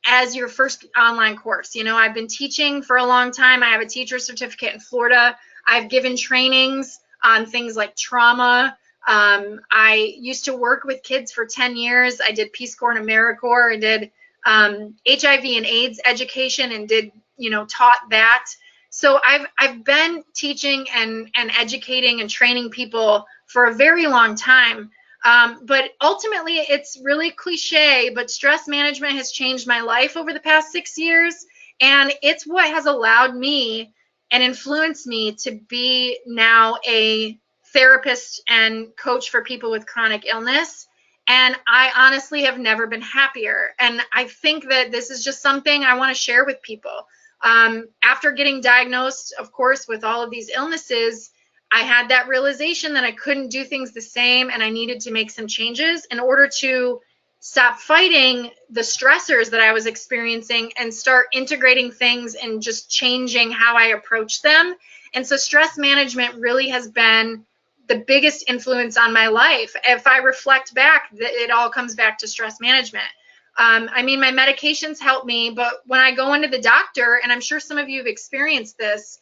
as your first online course? You know, I've been teaching for a long time. I have a teacher certificate in Florida. I've given trainings on things like trauma. I used to work with kids for 10 years. I did Peace Corps and AmeriCorps. I did HIV and AIDS education and did, you know, taught that. So I've been teaching and educating and training people for a very long time. But ultimately, it's really cliche, but stress management has changed my life over the past 6 years. And it's what has allowed me and influenced me to be now a therapist and coach for people with chronic illness. And I honestly have never been happier. And I think that this is just something I want to share with people. After getting diagnosed, of course, with all of these illnesses, I had that realization that I couldn't do things the same, and I needed to make some changes in order to stop fighting the stressors that I was experiencing and start integrating things and just changing how I approach them. And so stress management really has been the biggest influence on my life. If I reflect back, it all comes back to stress management. I mean, my medications help me, but when I go into the doctor, and I'm sure some of you have experienced this,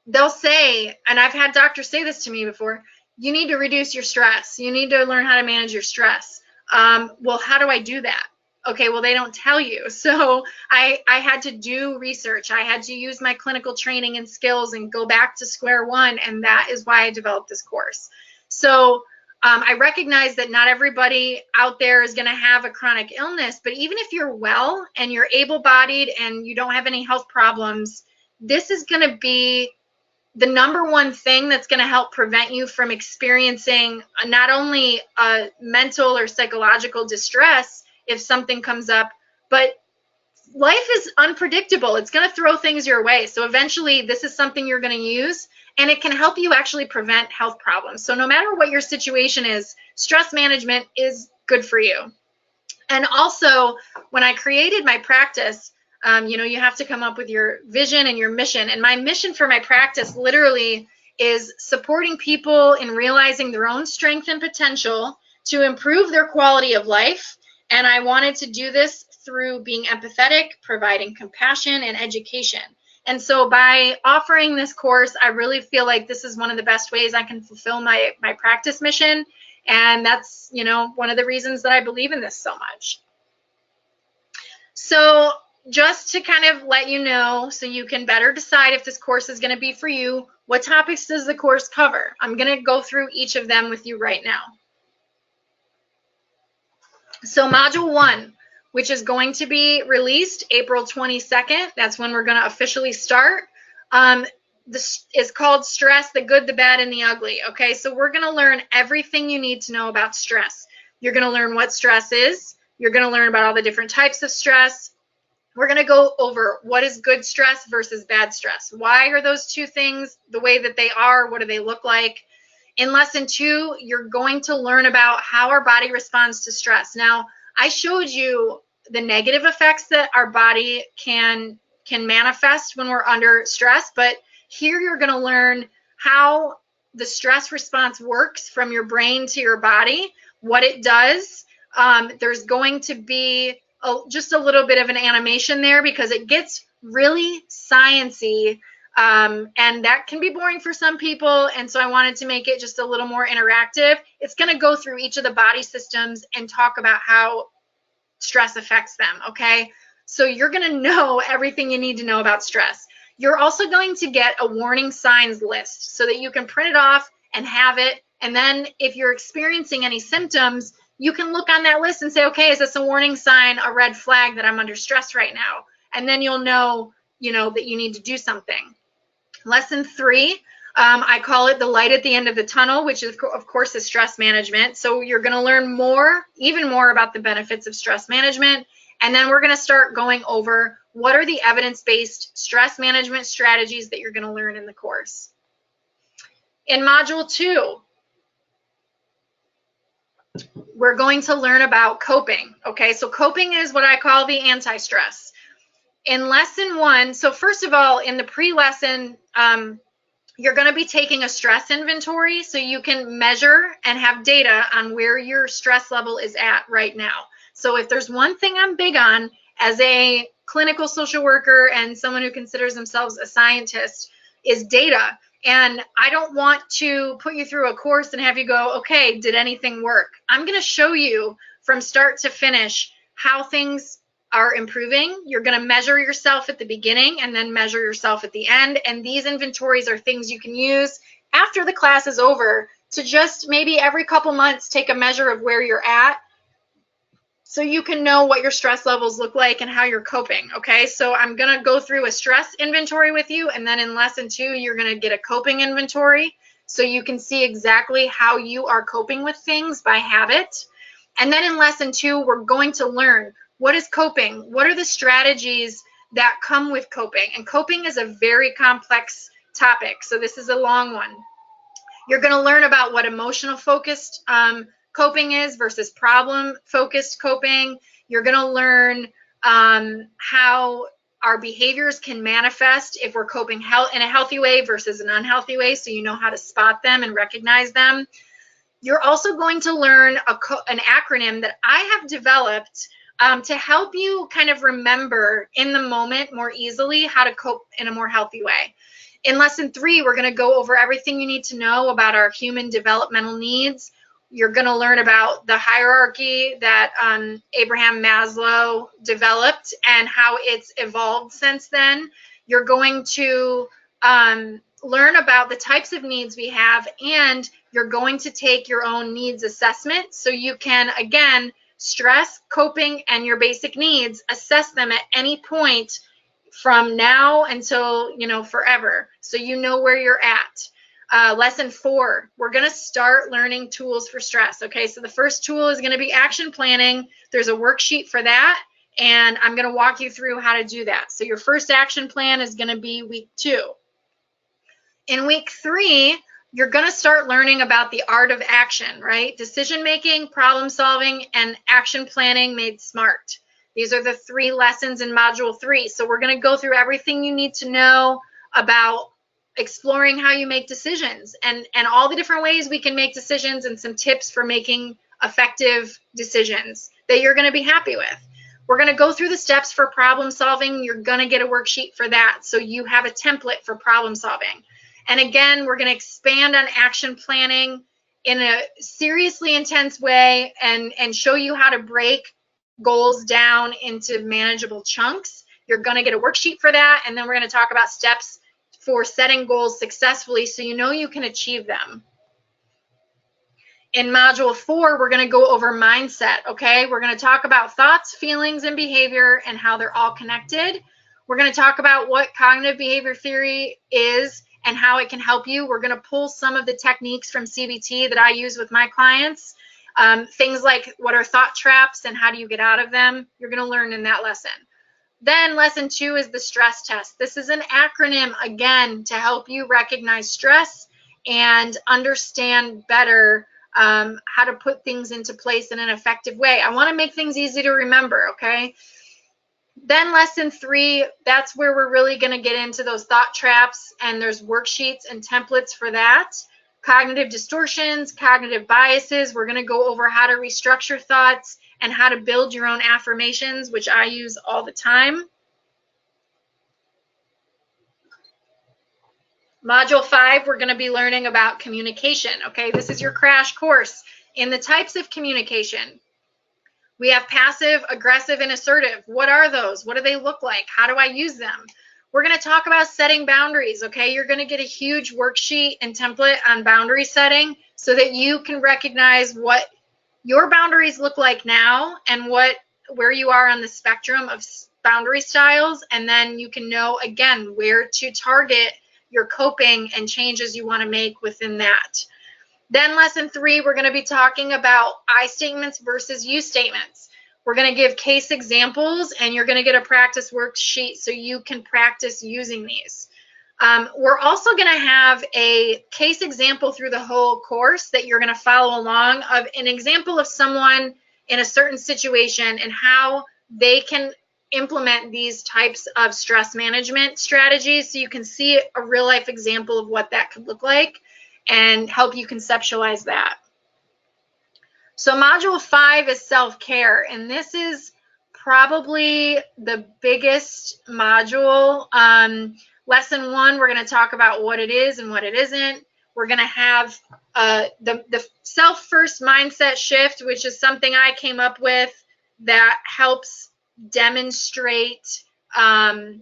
they'll say, and I've had doctors say this to me before, you need to reduce your stress. You need to learn how to manage your stress. Well, how do I do that? Okay, well, they don't tell you. So I had to do research. I had to use my clinical training and skills and go back to square one, and that is why I developed this course. So I recognize that not everybody out there is going to have a chronic illness, but even if you're well and you're able-bodied and you don't have any health problems, this is going to be the number one thing that's going to help prevent you from experiencing not only mental or psychological distress if something comes up, but life is unpredictable. It's going to throw things your way. So eventually this is something you're going to use, and it can help you actually prevent health problems. So no matter what your situation is, stress management is good for you. And also, when I created my practice, you have to come up with your vision and your mission. And my mission for my practice literally is supporting people in realizing their own strength and potential to improve their quality of life. And I wanted to do this through being empathetic, providing compassion, and education. And so by offering this course, I really feel like this is one of the best ways I can fulfill my practice mission. And that's, one of the reasons that I believe in this so much. So just to kind of let you know, so you can better decide if this course is going to be for you, what topics does the course cover? I'm going to go through each of them with you right now. So Module 1, which is going to be released April 22nd. That's when we're going to officially start. This is called Stress, the Good, the Bad, and the Ugly. Okay, so we're going to learn everything you need to know about stress. You're going to learn what stress is. You're going to learn about all the different types of stress. We're going to go over what is good stress versus bad stress. Why are those two things the way that they are? What do they look like? In Lesson 2, you're going to learn about how our body responds to stress. Now, I showed you the negative effects that our body can manifest when we're under stress, but here you're going to learn how the stress response works from your brain to your body, what it does. There's going to be just a little bit of an animation there because it gets really sciencey, and that can be boring for some people, and so I wanted to make it just a little more interactive. It's going to go through each of the body systems and talk about how stress affects them, okay? So you're going to know everything you need to know about stress. You're also going to get a warning signs list so that you can print it off and have it, and then if you're experiencing any symptoms, you can look on that list and say, okay, is this a warning sign, a red flag that I'm under stress right now? And then you'll know, that you need to do something. Lesson 3, I call it the light at the end of the tunnel, which is, of course, is stress management. So you're going to learn even more about the benefits of stress management. And then we're going to start going over what are the evidence-based stress management strategies that you're going to learn in the course. In Module 2, we're going to learn about coping. Okay, so coping is what I call the anti-stress. In Lesson 1, so first of all, in the pre-lesson, you're going to be taking a stress inventory so you can measure and have data on where your stress level is at right now. So if there's one thing I'm big on as a clinical social worker and someone who considers themselves a scientist is data. And I don't want to put you through a course and have you go, okay, did anything work? I'm going to show you from start to finish how things are improving. You're going to measure yourself at the beginning and then measure yourself at the end. And these inventories are things you can use after the class is over to just maybe every couple months take a measure of where you're at so you can know what your stress levels look like and how you're coping, okay? So I'm going to go through a stress inventory with you, and then in Lesson 2, you're going to get a coping inventory. so you can see exactly how you are coping with things by habit. And then in lesson 2, we're going to learn what is coping, what are the strategies that come with coping. And coping is a very complex topic, so this is a long one. You're going to learn about what emotional focused coping is versus problem focused coping. You're going to learn how our behaviors can manifest if we're coping in a healthy way versus an unhealthy way, so you know how to spot them and recognize them. You're also going to learn an acronym that I have developed to help you kind of remember in the moment more easily how to cope in a more healthy way. In lesson 3, we're going to go over everything you need to know about our human developmental needs. You're going to learn about the hierarchy that Abraham Maslow developed and how it's evolved since then. You're going to learn about the types of needs we have, and you're going to take your own needs assessment so you can, again, stress, coping, and your basic needs, assess them at any point from now until, forever, so you know where you're at. Lesson 4, we're going to start learning tools for stress. Okay, so the first tool is going to be action planning. There's a worksheet for that, and I'm going to walk you through how to do that. So your first action plan is going to be week 2. In week 3, you're going to start learning about the art of action, right? Decision making, problem solving, and action planning made smart. These are the 3 lessons in module 3. So we're going to go through everything you need to know about exploring how you make decisions and all the different ways we can make decisions, and some tips for making effective decisions that you're going to be happy with. We're going to go through the steps for problem solving. You're going to get a worksheet for that, so you have a template for problem solving. And again, we're going to expand on action planning in a seriously intense way and show you how to break goals down into manageable chunks. You're going to get a worksheet for that, and then we're going to talk about steps for setting goals successfully so you know you can achieve them. In module 4, we're going to go over mindset, okay? We're going to talk about thoughts, feelings, and behavior and how they're all connected. We're going to talk about what cognitive behavior theory is and how it can help you. We're going to pull some of the techniques from CBT that I use with my clients. Things like what are thought traps and how do you get out of them. You're going to learn in that lesson. Then lesson 2 is the stress test. This is an acronym, again, to help you recognize stress and understand better how to put things into place in an effective way. I want to make things easy to remember, okay? Then lesson 3, that's where we're really going to get into those thought traps, and there's worksheets and templates for that. Cognitive distortions, cognitive biases. We're going to go over how to restructure thoughts and how to build your own affirmations, which I use all the time. Module 5, we're going to be learning about communication. Okay, this is your crash course in the types of communication. We have passive, aggressive, and assertive. What are those? What do they look like? How do I use them? We're going to talk about setting boundaries, okay? You're going to get a huge worksheet and template on boundary setting so that you can recognize what your boundaries look like now and where you are on the spectrum of boundary styles, and then you can know, again, where to target your coping and changes you want to make within that. Then lesson 3, we're going to be talking about I statements versus you statements. We're going to give case examples, and you're going to get a practice worksheet so you can practice using these. We're also going to have a case example through the whole course that you're going to follow along of an example of someone in a certain situation and how they can implement these types of stress management strategies, so you can see a real life example of what that could look like and help you conceptualize that. So module 5 is self-care, and this is probably the biggest module. Lesson 1, we're going to talk about what it is and what it isn't. We're going to have the self-first mindset shift, which is something I came up with that helps demonstrate that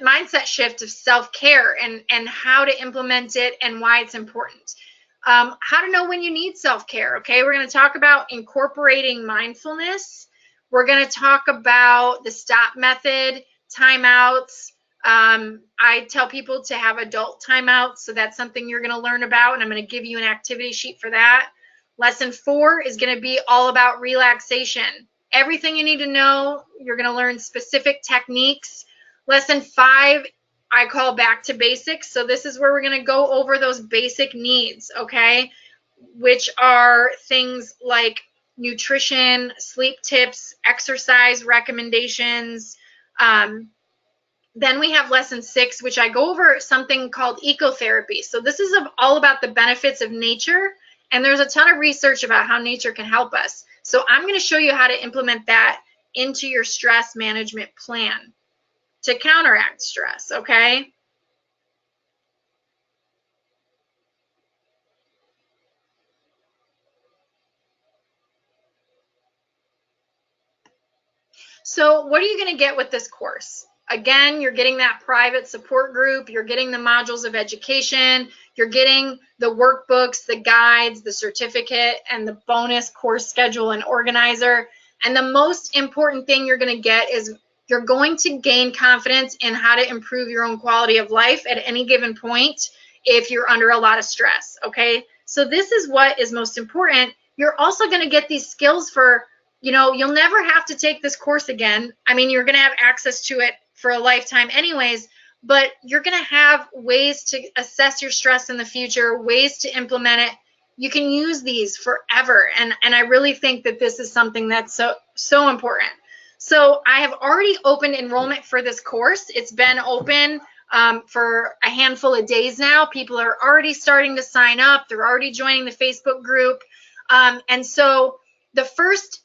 mindset shift of self-care and how to implement it and why it's important. How to know when you need self-care, okay? We're going to talk about incorporating mindfulness. We're going to talk about the STOP method, timeouts, I tell people to have adult timeouts, so that's something you're going to learn about, and I'm going to give you an activity sheet for that. Lesson 4 is going to be all about relaxation. Everything you need to know. You're going to learn specific techniques. Lesson 5, I call back to basics. So this is where we're going to go over those basic needs, okay? Which are things like nutrition, sleep tips, exercise recommendations. Then we have lesson 6, which I go over something called ecotherapy. So this is all about the benefits of nature, and there's a ton of research about how nature can help us. So I'm going to show you how to implement that into your stress management plan to counteract stress, okay? So what are you going to get with this course? Again, you're getting that private support group, you're getting the modules of education, you're getting the workbooks, the guides, the certificate, and the bonus course schedule and organizer. And the most important thing you're going to get is you're going to gain confidence in how to improve your own quality of life at any given point if you're under a lot of stress, okay? So this is what is most important. You're also going to get these skills for, you'll never have to take this course again. I mean, you're going to have access to it for a lifetime anyways, but you're going to have ways to assess your stress in the future, ways to implement it. You can use these forever. And I really think that this is something that's so important. So I have already opened enrollment for this course. It's been open for a handful of days now. People are already starting to sign up. They're already joining the Facebook group. And so the first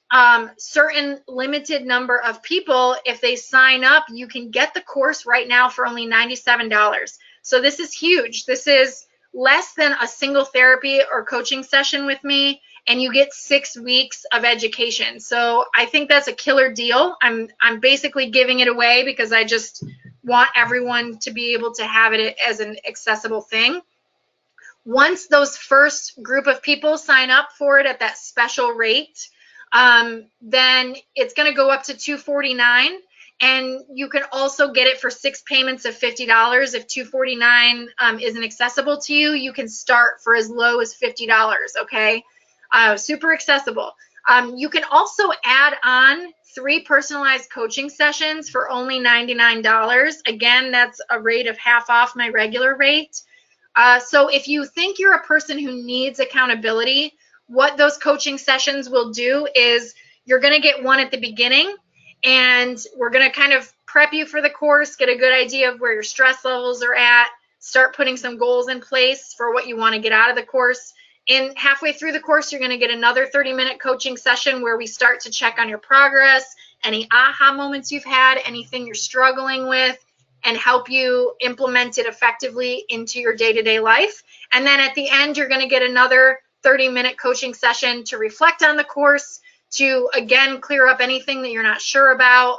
certain limited number of people, if they sign up, you can get the course right now for only $97. So this is huge. This is less than a single therapy or coaching session with me, and you get 6 weeks of education. So I think that's a killer deal. I'm basically giving it away because I just want everyone to be able to have it as an accessible thing. Once those first group of people sign up for it at that special rate, then it's going to go up to $249, and you can also get it for 6 payments of $50. If $249 isn't accessible to you, you can start for as low as $50, okay? Super accessible. You can also add on 3 personalized coaching sessions for only $99. Again, that's a rate of half off my regular rate. So if you think you're a person who needs accountability, what those coaching sessions will do is you're going to get one at the beginning, and we're going to kind of prep you for the course, get a good idea of where your stress levels are at, start putting some goals in place for what you want to get out of the course. And halfway through the course, you're going to get another 30-minute coaching session where we start to check on your progress, any aha moments you've had, anything you're struggling with, and help you implement it effectively into your day-to-day life. And then at the end, you're going to get another 30-minute coaching session to reflect on the course, to, again, clear up anything that you're not sure about,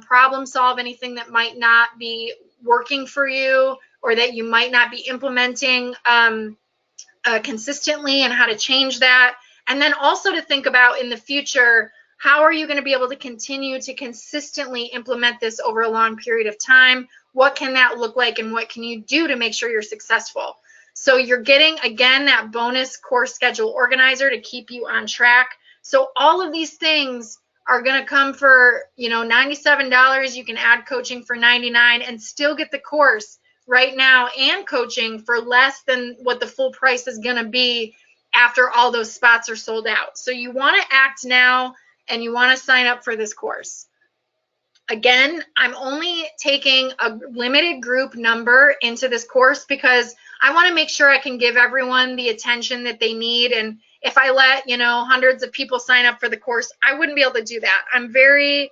problem solve anything that might not be working for you or that you might not be implementing consistently, and how to change that. And then also to think about in the future, how are you going to be able to continue to consistently implement this over a long period of time? What can that look like, and what can you do to make sure you're successful? So you're getting, again, that bonus course schedule organizer to keep you on track. So all of these things are going to come for, $97. You can add coaching for $99 and still get the course right now and coaching for less than what the full price is going to be after all those spots are sold out. So you want to act now, and you want to sign up for this course. Again, I'm only taking a limited group number into this course because I want to make sure I can give everyone the attention that they need. And if I let, hundreds of people sign up for the course, I wouldn't be able to do that. I'm very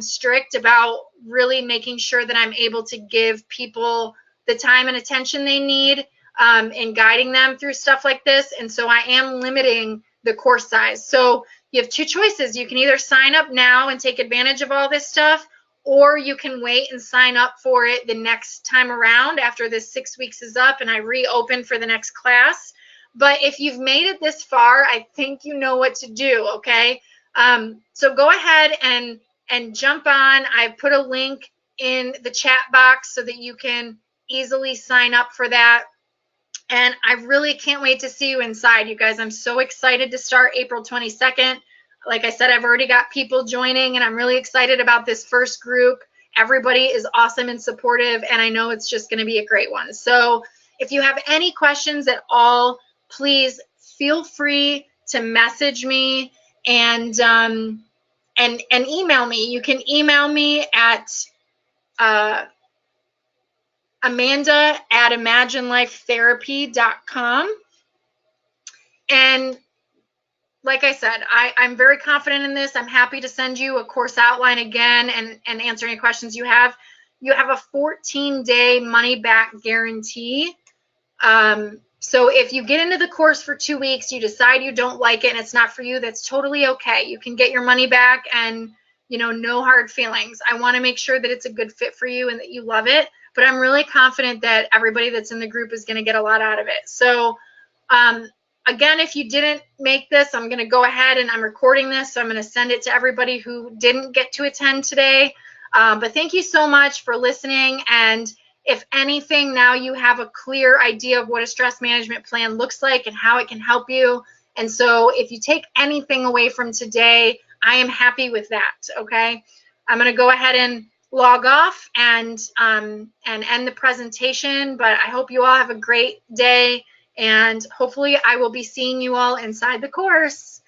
strict about really making sure that I'm able to give people the time and attention they need in guiding them through stuff like this. And so I am limiting the course size. So you have 2 choices. You can either sign up now and take advantage of all this stuff, or you can wait and sign up for it the next time around after this 6 weeks is up and I reopen for the next class. But if you've made it this far, I think you know what to do, okay? So go ahead and jump on. I put a link in the chat box so that you can easily sign up for that. And I really can't wait to see you inside, you guys. I'm so excited to start April 22nd. Like I said, I've already got people joining, and I'm really excited about this first group. Everybody is awesome and supportive, and I know it's just going to be a great one. So if you have any questions at all, please feel free to message me and email me. You can email me at amanda@imaginelifetherapy.com. And like I said, I'm very confident in this. I'm happy to send you a course outline again and answer any questions you have. You have a 14-day money-back guarantee. So if you get into the course for 2 weeks, you decide you don't like it and it's not for you, that's totally okay. You can get your money back, and no hard feelings. I want to make sure that it's a good fit for you and that you love it, but I'm really confident that everybody that's in the group is going to get a lot out of it. So again, if you didn't make this, I'm going to go ahead and I'm recording this, so I'm going to send it to everybody who didn't get to attend today. But thank you so much for listening. And if anything, now you have a clear idea of what a stress management plan looks like and how it can help you. And so if you take anything away from today, I am happy with that, okay? I'm going to go ahead and log off and end the presentation, but I hope you all have a great day, and hopefully I will be seeing you all inside the course.